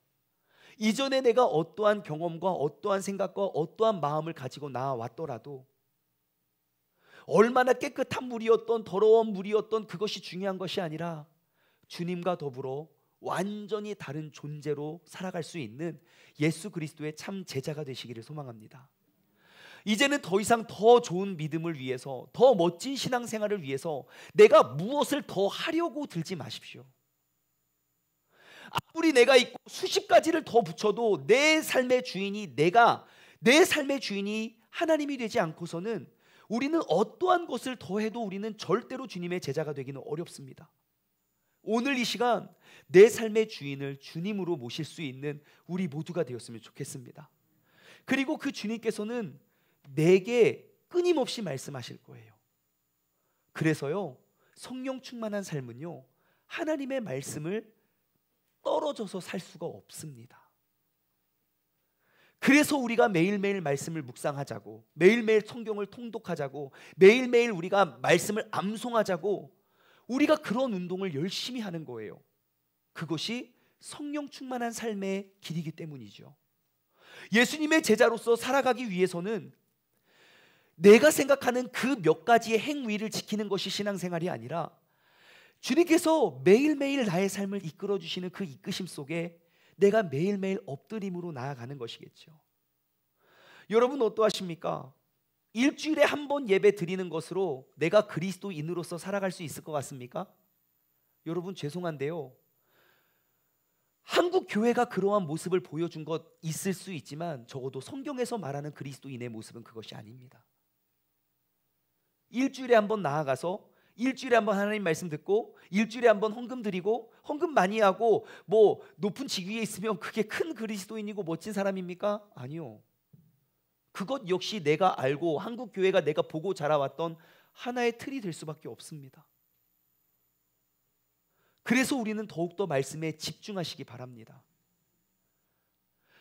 이전에 내가 어떠한 경험과 어떠한 생각과 어떠한 마음을 가지고 나왔더라도 얼마나 깨끗한 물이었던 더러운 물이었던 그것이 중요한 것이 아니라 주님과 더불어 완전히 다른 존재로 살아갈 수 있는 예수 그리스도의 참 제자가 되시기를 소망합니다. 이제는 더 이상 더 좋은 믿음을 위해서, 더 멋진 신앙생활을 위해서 내가 무엇을 더 하려고 들지 마십시오. 아무리 내가 있고 수십 가지를 더 붙여도 내 삶의 주인이 내 삶의 주인이 하나님이 되지 않고서는 우리는 어떠한 것을 더 해도 우리는 절대로 주님의 제자가 되기는 어렵습니다. 오늘 이 시간 내 삶의 주인을 주님으로 모실 수 있는 우리 모두가 되었으면 좋겠습니다. 그리고 그 주님께서는 내게 끊임없이 말씀하실 거예요. 그래서요, 성령 충만한 삶은요, 하나님의 말씀을 떨어져서 살 수가 없습니다. 그래서 우리가 매일매일 말씀을 묵상하자고, 매일매일 성경을 통독하자고, 매일매일 우리가 말씀을 암송하자고, 우리가 그런 운동을 열심히 하는 거예요. 그것이 성령 충만한 삶의 길이기 때문이죠. 예수님의 제자로서 살아가기 위해서는 내가 생각하는 그 몇 가지의 행위를 지키는 것이 신앙생활이 아니라 주님께서 매일매일 나의 삶을 이끌어 주시는 그 이끄심 속에 내가 매일매일 엎드림으로 나아가는 것이겠죠. 여러분 어떠하십니까? 일주일에 한 번 예배 드리는 것으로 내가 그리스도인으로서 살아갈 수 있을 것 같습니까? 여러분 죄송한데요, 한국 교회가 그러한 모습을 보여준 것 있을 수 있지만 적어도 성경에서 말하는 그리스도인의 모습은 그것이 아닙니다. 일주일에 한 번 나아가서 일주일에 한번 하나님 말씀 듣고 일주일에 한번 헌금 드리고 헌금 많이 하고 뭐 높은 직위에 있으면 그게 큰 그리스도인이고 멋진 사람입니까? 아니요. 그것 역시 내가 알고 한국 교회가 내가 보고 자라왔던 하나의 틀이 될 수밖에 없습니다. 그래서 우리는 더욱더 말씀에 집중하시기 바랍니다.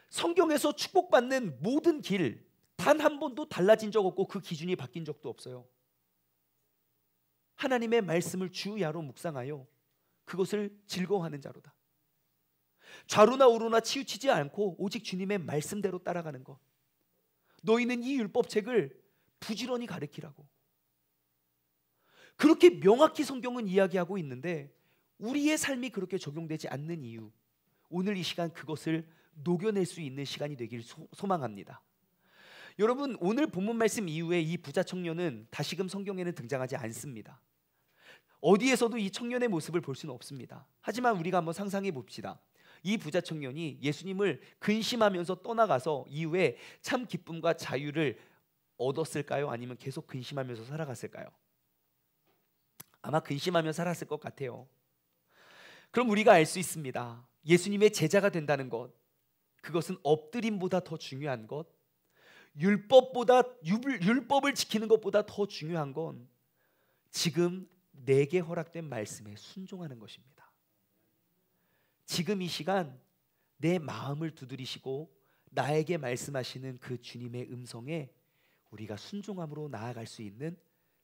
성경에서 축복받는 모든 길 단 한 번도 달라진 적 없고 그 기준이 바뀐 적도 없어요. 하나님의 말씀을 주야로 묵상하여 그것을 즐거워하는 자로다. 좌로나 우로나 치우치지 않고 오직 주님의 말씀대로 따라가는 것. 너희는 이 율법책을 부지런히 가르치라고. 그렇게 명확히 성경은 이야기하고 있는데 우리의 삶이 그렇게 적용되지 않는 이유, 오늘 이 시간 그것을 녹여낼 수 있는 시간이 되길 소망합니다. 여러분, 오늘 본문 말씀 이후에 이 부자 청년은 다시금 성경에는 등장하지 않습니다. 어디에서도 이 청년의 모습을 볼 수는 없습니다. 하지만 우리가 한번 상상해 봅시다. 이 부자 청년이 예수님을 근심하면서 떠나가서 이후에 참 기쁨과 자유를 얻었을까요? 아니면 계속 근심하면서 살아갔을까요? 아마 근심하며 살았을 것 같아요. 그럼 우리가 알 수 있습니다. 예수님의 제자가 된다는 것, 그것은 엎드림보다 더 중요한 것, 율법을 지키는 것보다 더 중요한 건 지금 내게 허락된 말씀에 순종하는 것입니다. 지금 이 시간 내 마음을 두드리시고 나에게 말씀하시는 그 주님의 음성에 우리가 순종함으로 나아갈 수 있는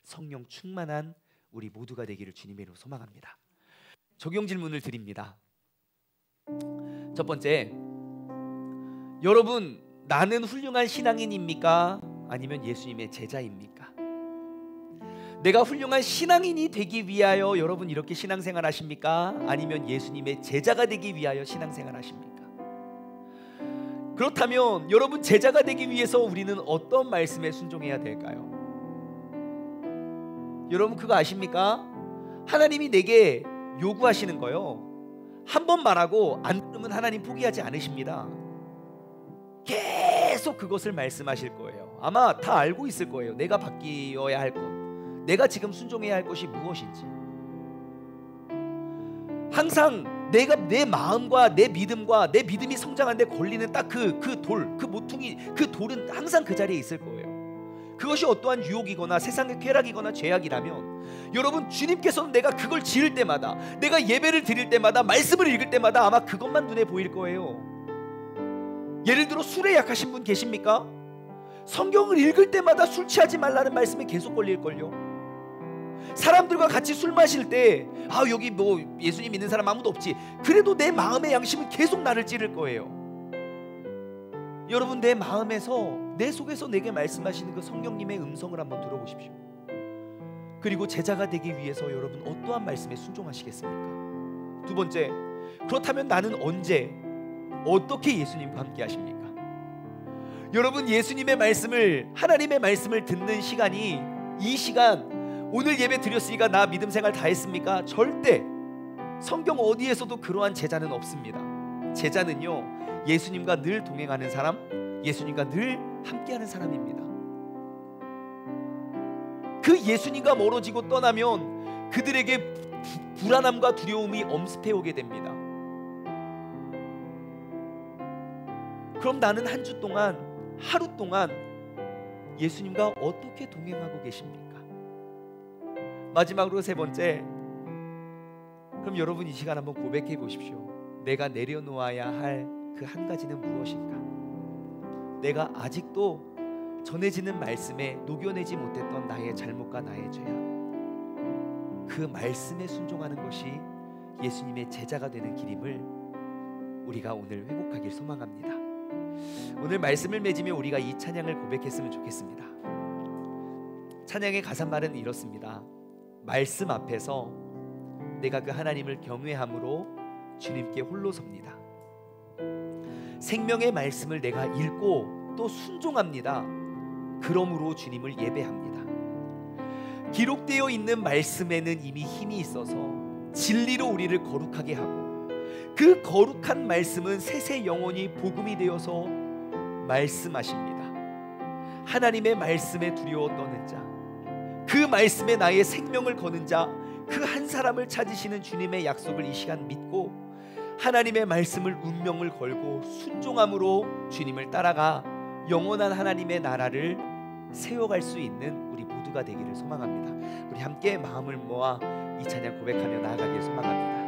성령 충만한 우리 모두가 되기를 주님의 이름으로 소망합니다. 적용 질문을 드립니다. 첫 번째, 여러분, 나는 훌륭한 신앙인입니까? 아니면 예수님의 제자입니까? 내가 훌륭한 신앙인이 되기 위하여 여러분 이렇게 신앙생활 하십니까? 아니면 예수님의 제자가 되기 위하여 신앙생활 하십니까? 그렇다면 여러분 제자가 되기 위해서 우리는 어떤 말씀에 순종해야 될까요? 여러분 그거 아십니까? 하나님이 내게 요구하시는 거요, 한 번 말하고 안 들으면 하나님 포기하지 않으십니다. 계속 그것을 말씀하실 거예요. 아마 다 알고 있을 거예요. 내가 바뀌어야 할 것, 내가 지금 순종해야 할 것이 무엇인지. 항상 내가 내 마음과 내 믿음과 내 믿음이 성장하는데 걸리는 딱 그 모퉁이, 그 돌은 항상 그 자리에 있을 거예요. 그것이 어떠한 유혹이거나 세상의 쾌락이거나 죄악이라면 여러분 주님께서는 내가 그걸 지을 때마다, 내가 예배를 드릴 때마다, 말씀을 읽을 때마다 아마 그것만 눈에 보일 거예요. 예를 들어 술에 약하신 분 계십니까? 성경을 읽을 때마다 술 취하지 말라는 말씀에 계속 걸릴걸요. 사람들과 같이 술 마실 때 여기 뭐 예수님 믿는 사람 아무도 없지, 그래도 내 마음의 양심은 계속 나를 찌를 거예요. 여러분 내 마음에서, 내 속에서 내게 말씀하시는 그 성령님의 음성을 한번 들어보십시오. 그리고 제자가 되기 위해서 여러분 어떠한 말씀에 순종하시겠습니까? 두 번째, 그렇다면 나는 언제 어떻게 예수님과 함께 하십니까? 여러분 예수님의 말씀을, 하나님의 말씀을 듣는 시간이 이 시간, 오늘 예배 드렸으니까 나 믿음 생활 다 했습니까? 절대 성경 어디에서도 그러한 제자는 없습니다. 제자는요, 예수님과 늘 동행하는 사람, 예수님과 늘 함께하는 사람입니다. 그 예수님과 멀어지고 떠나면 그들에게 불안함과 두려움이 엄습해오게 됩니다. 그럼 나는 한 주 동안, 하루 동안 예수님과 어떻게 동행하고 계십니까? 마지막으로 세 번째, 그럼 여러분 이 시간 한번 고백해 보십시오. 내가 내려놓아야 할 그 한 가지는 무엇인가? 내가 아직도 전해지는 말씀에 녹여내지 못했던 나의 잘못과 나의 죄악, 그 말씀에 순종하는 것이 예수님의 제자가 되는 길임을 우리가 오늘 회복하길 소망합니다. 오늘 말씀을 맺으며 우리가 이 찬양을 고백했으면 좋겠습니다. 찬양의 가사말은 이렇습니다. 말씀 앞에서 내가 그 하나님을 경외함으로 주님께 홀로 섭니다. 생명의 말씀을 내가 읽고 또 순종합니다. 그러므로 주님을 예배합니다. 기록되어 있는 말씀에는 이미 힘이 있어서 진리로 우리를 거룩하게 하고, 그 거룩한 말씀은 세세 영원히 복음이 되어서 말씀하십니다. 하나님의 말씀에 두려워 떠는 자, 그 말씀에 나의 생명을 거는 자, 그 한 사람을 찾으시는 주님의 약속을 이 시간 믿고 하나님의 말씀을 운명을 걸고 순종함으로 주님을 따라가 영원한 하나님의 나라를 세워갈 수 있는 우리 모두가 되기를 소망합니다. 우리 함께 마음을 모아 이 찬양 고백하며 나아가기를 소망합니다.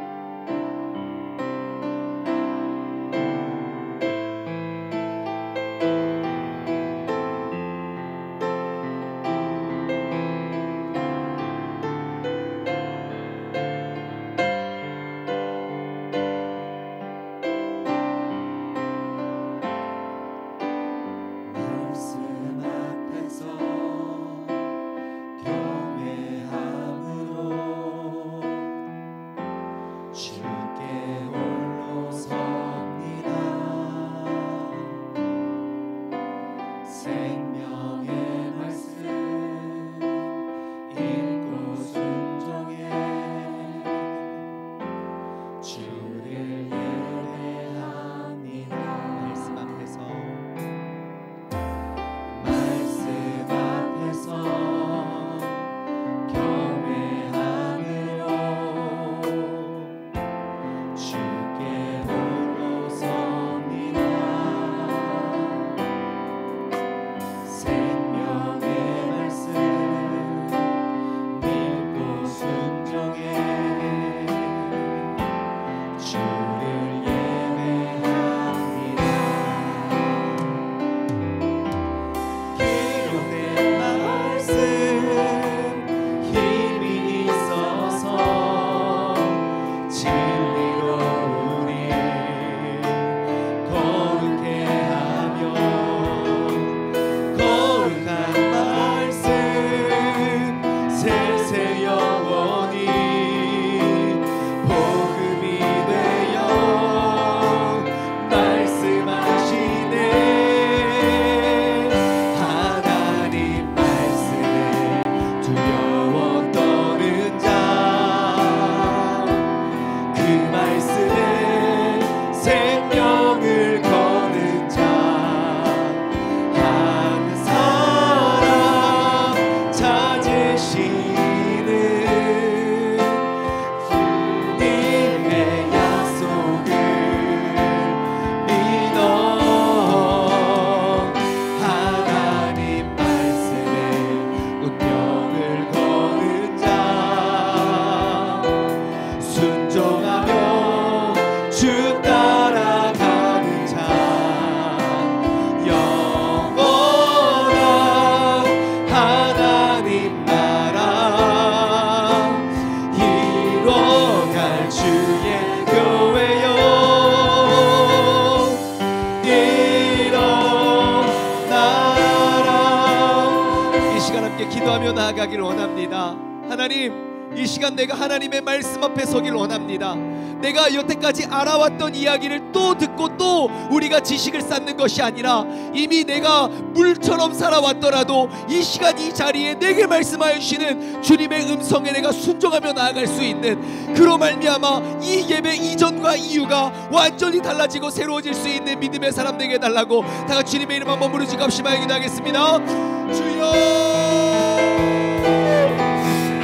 기도하며 나아가기를 원합니다. 하나님, 이 시간 내가 하나님의 말씀 앞에 서길 원합니다. 내가 여태까지 알아왔던 이야기를 또 듣고 또 우리가 지식을 쌓는 것이 아니라 이미 내가 물처럼 살아왔더라도 이 시간 이 자리에 내게 말씀하여 주시는 주님의 음성에 내가 순종하며 나아갈 수 있는, 그로 말미암아 이 예배 이전과 이후가 완전히 달라지고 새로워질 수 있는 믿음의 사람 되게 해달라고 다같이 주님의 이름 한번 부르짖고 합심하여 기도하겠습니다. 주여,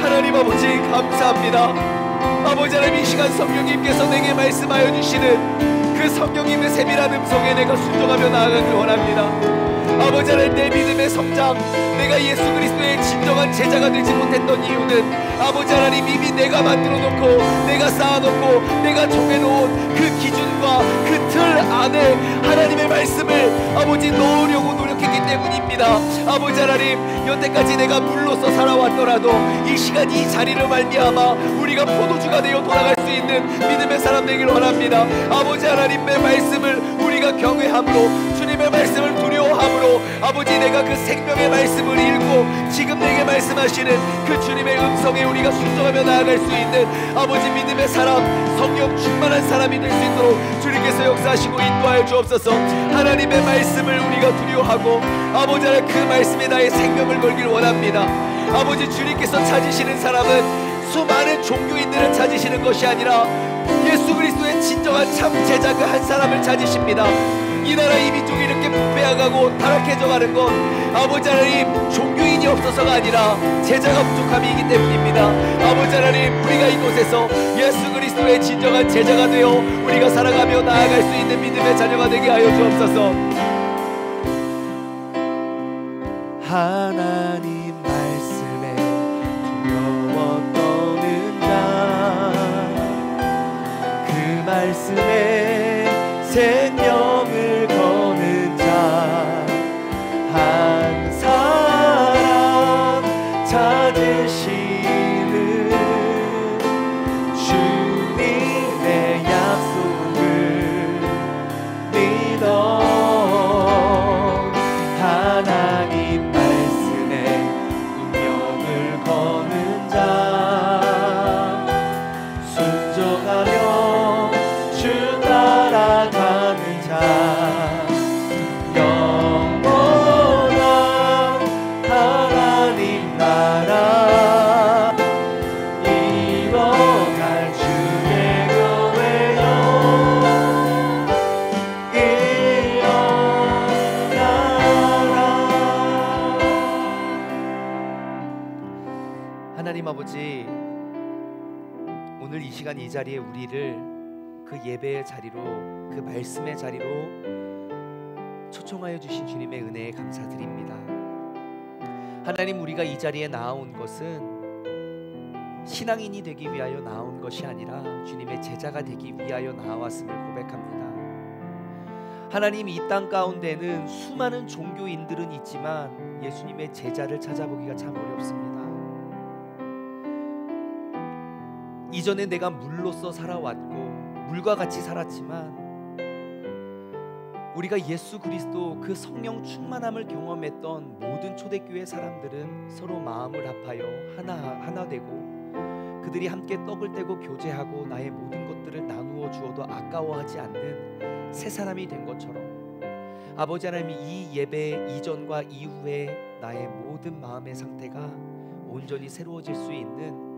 하나님 아버지 감사합니다. 아버지 하나님, 이 시간 성령님께서 내게 말씀하여 주시는 그 성령님의 세밀한 음성에 내가 순종하며 나아가길 원합니다. 아버지 하나님, 내 믿음의 성장, 내가 예수 그리스도의 진정한 제자가 되지 못했던 이유는 아버지 하나님 이미 내가 만들어 놓고 내가 쌓아놓고 내가 정해놓은 그 기준과 그 틀 안에 하나님의 말씀을 아버지 넣으려고 노력했기 때문입니다. 아버지 하나님, 여태까지 내가 물로서 살아왔더라도 이 시간 이 자리를 말미암아 우리가 포도주가 되어 돌아갈 수 있는 믿음의 사람 되길 원합니다. 아버지 하나님의 말씀을 우리가 경외함으로, 주님의 말씀을 두려워함으로 아버지 내가 그 생명의 말씀을 읽고 지금 내게 말씀하시는 그 주님의 음성에 우리가 순종하며 나아갈 수 있는 아버지 믿음의 사람, 성령 충만한 사람이 될 수 있도록 주님께서 역사하시고 인도하여 주옵소서. 하나님의 말씀을 우리가 두려워하고 아버지 하나님 그 말씀에 나의 생명을 걸길 원합니다. 아버지, 주님께서 찾으시는 사람은 수많은 종교인들을 찾으시는 것이 아니라 예수 그리스도의 진정한 참 제자 그 한 사람을 찾으십니다.
이 나라 이 민족이 이렇게 부패해가고 타락해져 가는 것, 아버지 하나님, 종교인이 없어서가 아니라 제자가 부족함이기 때문입니다. 아버지 하나님, 우리가 이곳에서 예수 그리스도의 진정한 제자가 되어 우리가 살아가며 나아갈 수 있는 믿음의 자녀가 되게 하여 주옵소서.
하나님 말씀에 두려워 떠는 자, 그 말씀에 생명을 거는 자 한 사람 찾으시는 주님의 약속을 믿어 하나님 말씀에 운명을 거는 자, 순종하며 주 따라가는 자, 영원한 하나님 나라 이뤄갈 주의 교회여
하나님 아버지, 오늘 이 시간 이 자리에 우리를 그 예배의 자리로, 그 말씀의 자리로 초청하여 주신 주님의 은혜에 감사드립니다. 하나님, 우리가 이 자리에 나아온 것은 신앙인이 되기 위하여 나온 것이 아니라 주님의 제자가 되기 위하여 나왔음을 고백합니다. 하나님, 이 땅 가운데는 수많은 종교인들은 있지만 예수님의 제자를 찾아보기가 참 어렵습니다. 이전에 내가 물로서 살아왔고 물과 같이 살았지만 우리가 예수 그리스도 그 성령 충만함을 경험했던 모든 초대교회 사람들은 서로 마음을 합하여 하나 되고 그들이 함께 떡을 떼고 교제하고 나의 모든 것들을 나누어 주어도 아까워하지 않는 새 사람이 된 것처럼, 아버지 하나님이 이 예배 이전과 이후에 나의 모든 마음의 상태가 온전히 새로워질 수 있는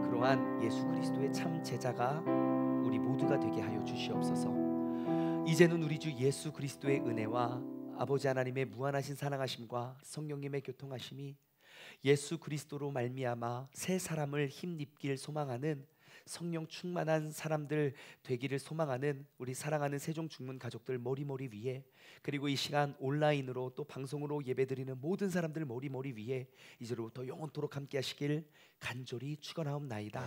그러한 예수 그리스도의 참 제자가 우리 모두가 되게 하여 주시옵소서. 이제는 우리 주 예수 그리스도의 은혜와 아버지 하나님의 무한하신 사랑하심과 성령님의 교통하심이 예수 그리스도로 말미암아 새 사람을 힘입길 소망하는 성령 충만한 사람들 되기를 소망하는 우리 사랑하는 세종 중문 가족들 머리머리 위에, 그리고 이 시간 온라인으로 또 방송으로 예배드리는 모든 사람들 머리머리 위에 이제로부터 영원토록 함께 하시길 간절히 축원하옵나이다.